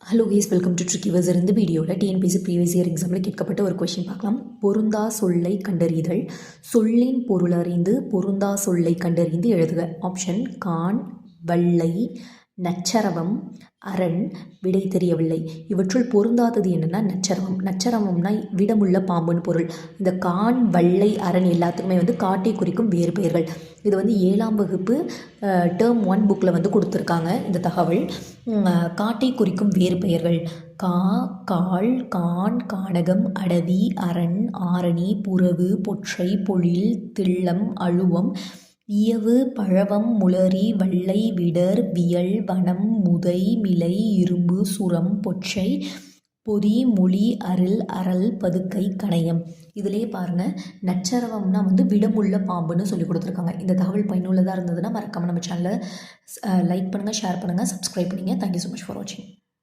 Hello guys, welcome to tricky வசர். இந்த வீடியோவில் டிஎன்பிஎஸ்சி ப்ரீவியஸ் இயர் எக்ஸாமில் கேட்கப்பட்ட ஒரு கொஷின் பார்க்கலாம். பொருந்தா சொல்லை கண்டறிதல். சொல்லின் பொருள் அறிந்து பொருந்தா சொல்லை கண்டறிந்து எழுதுக. ஆப்ஷன் கான், வள்ளை, நச்சரவம், அரண். விடை தெரியவில்லை. இவற்றுள் பொருந்தாதது என்னென்னா நச்சரவம். நச்சரவம்னா விடமுள்ள பாம்புன்னு பொருள். இந்த கான், வள்ளை, அரண் எல்லாத்துக்குமே காட்டை குறிக்கும் வேறு பெயர்கள். இது 7ஆம் வகுப்பு டேர்ம் 1 புக்கில் கொடுத்துருக்காங்க இந்த தகவல். காட்டை குறிக்கும் வேறு பெயர்கள் கா, கால், கான், கானகம், அடவி, அரண், ஆரணி, புறவு, பொற்றை, பொழில், தில்லம், அழுவம், இயவு, பழவம், முளரி, வள்ளை, விடர், வியல், வனம், முதை, மிலை, இரும்பு, சுரம், பொற்றை, பொதி, மொழி, அருள், அரல், பதுக்கை, கணையம். இதிலேயே பாருங்கள், நச்சரவம்னா விடமுள்ள பாம்புன்னு சொல்லி கொடுத்துருக்காங்க. இந்த தகவல் பயனுள்ளதாக இருந்ததுன்னா மறக்காமல் நம்ம சேனலை லைக் பண்ணுங்கள், ஷேர் பண்ணுங்கள், சப்ஸ்கிரைப் பண்ணுங்கள். தேங்க்யூ ஸோ மச் ஃபார் வாட்சிங்.